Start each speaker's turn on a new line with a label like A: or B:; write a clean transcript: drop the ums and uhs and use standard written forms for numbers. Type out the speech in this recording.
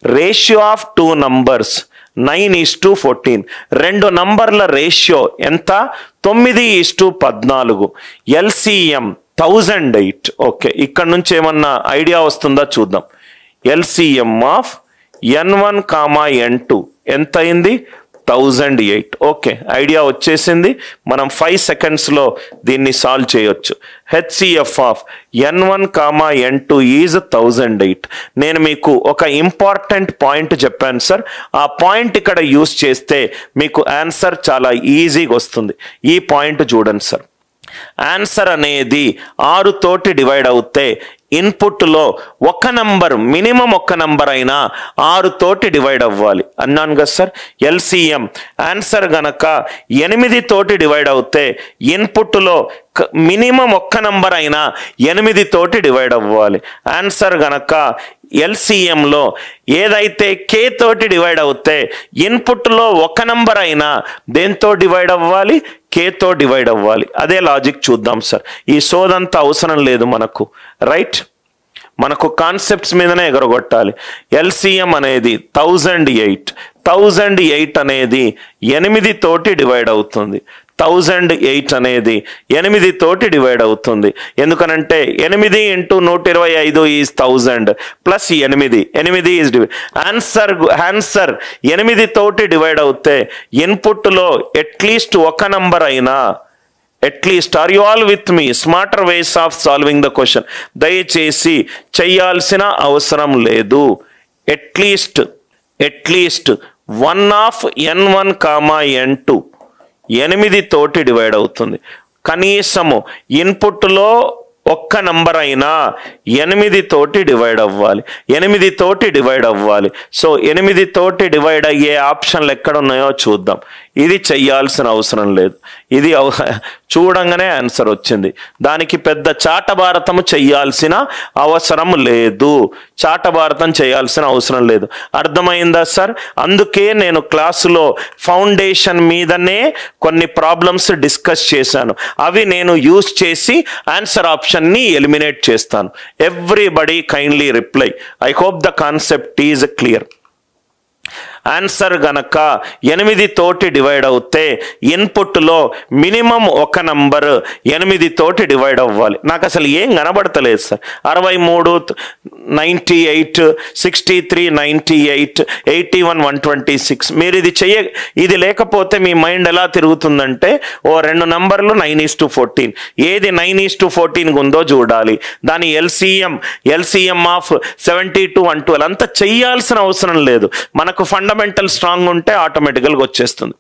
A: Ratio of 2 numbers 9:14. 2 నంబర్ల ratio ఎంత? 9:14. LCM 1008. Okay, ఇక్కడ నుంచి ఏమన్నా ఐడియా వస్తుందా చూద్దాం. LCM ఆఫ్ N1, N2 ఎంత అయింది? 1008. ఓకే, ఐడియా వచ్చేసింది. మనం 5 సెకండ్స్లో దీన్ని సాల్వ్ చేయొచ్చు. HCF of N1, N2 is 1008. నేను మీకు ఒక ఇంపార్టెంట్ పాయింట్ చెప్పాను సార్. ఆ పాయింట్ ఇక్కడ యూస్ చేస్తే మీకు ఆన్సర్ చాలా ఈజీగా వస్తుంది. ఈ పాయింట్ చూడండి సార్. ఆన్సర్ అనేది 6 తోటి డివైడ్ అవుతే ఇన్పుట్లో ఒక నంబర్, మినిమం ఒక నంబర్ అయినా 6 తోటి డివైడ్ అవ్వాలి అన్నాను కదా సార్. LCM ఆన్సర్ గనక 8 తోటి డివైడ్ అవుతే ఇన్పుట్లో మినిమం ఒక్క నంబర్ అయినా 8 తోటి డివైడ్ అవ్వాలి. ఆన్సర్ గనక LCMలో ఏదైతే K తోటి డివైడ్ అవుతే ఇన్పుట్లో ఒక నంబర్ అయినా దేంతో డివైడ్ అవ్వాలి? K తో డివైడ్ అవ్వాలి. అదే లాజిక్ చూద్దాం సార్. ఈ సోదంతా అవసరం లేదు మనకు, రైట్? మనకు కాన్సెప్ట్స్ మీదనే ఎగరగొట్టాలి. LCM అనేది 1008 అనేది 8 తోటి డివైడ్ అవుతుంది. 1008 అనేది 8 తోటి డివైడ్ అవుతుంది. ఎందుకనంటే 8 × 125 is 1000 plus 8 is divide. Answer 8 తోటి డివైడ్ అవుతే ఇన్పుట్లో అట్లీస్ట్ ఒక నంబర్ అయినా, at least, are you all with me? Smarter ways of solving the question దయచేసి చెయ్యాల్సిన అవసరం లేదు. అట్లీస్ట్ 1 ఆఫ్ N1, N2 8 తోటి డివైడ్ అవుతుంది. కనీసము ఇన్పుట్లో ఒక్క నంబర్ అయినా 8 తోటి డివైడ్ అవ్వాలి. 8 తోటి డివైడ్ అవ్వాలి. సో 8 తోటి డివైడ్ అయ్యే ఆప్షన్లు ఎక్కడ ఉన్నాయో చూద్దాం. ఇది చెయ్యాల్సిన అవసరం లేదు. ఇది చూడంగానే ఆన్సర్ వచ్చింది. దానికి పెద్ద చాటభారతము చెయ్యాల్సిన అవసరం లేదు. చాటభారతం చేయాల్సిన అవసరం లేదు. అర్థమైందా సార్? అందుకే నేను క్లాసులో ఫౌండేషన్ మీదనే కొన్ని ప్రాబ్లమ్స్ డిస్కస్ చేశాను. అవి నేను యూస్ చేసి ఆన్సర్ ఆప్షన్ని ఎలిమినేట్ చేస్తాను. Everybody kindly reply. I hope the concept is clear. Answer గనక 8 తోటి డివైడ్ అవుతే ఇన్పుట్లో మినిమం ఒక నంబర్ 8 తోటి డివైడ్ అవ్వాలి. నాకు అసలు ఏం కనబడతలేదు సార్. 63, 98, 63, 98, 81, 126. మీరు ఇది లేకపోతే మీ మైండ్ ఎలా తిరుగుతుందంటే, ఓ 2 నంబర్లు 9:14, ఏది 9:14 ఉందో చూడాలి. దాని LCM ఆఫ్ 72 and 12 అంతా చెయ్యాల్సిన అవసరం లేదు. మనకు ఫండమెంటల్ స్ట్రాంగ్ ఉంటే ఆటోమేటికల్గా వచ్చేస్తుంది.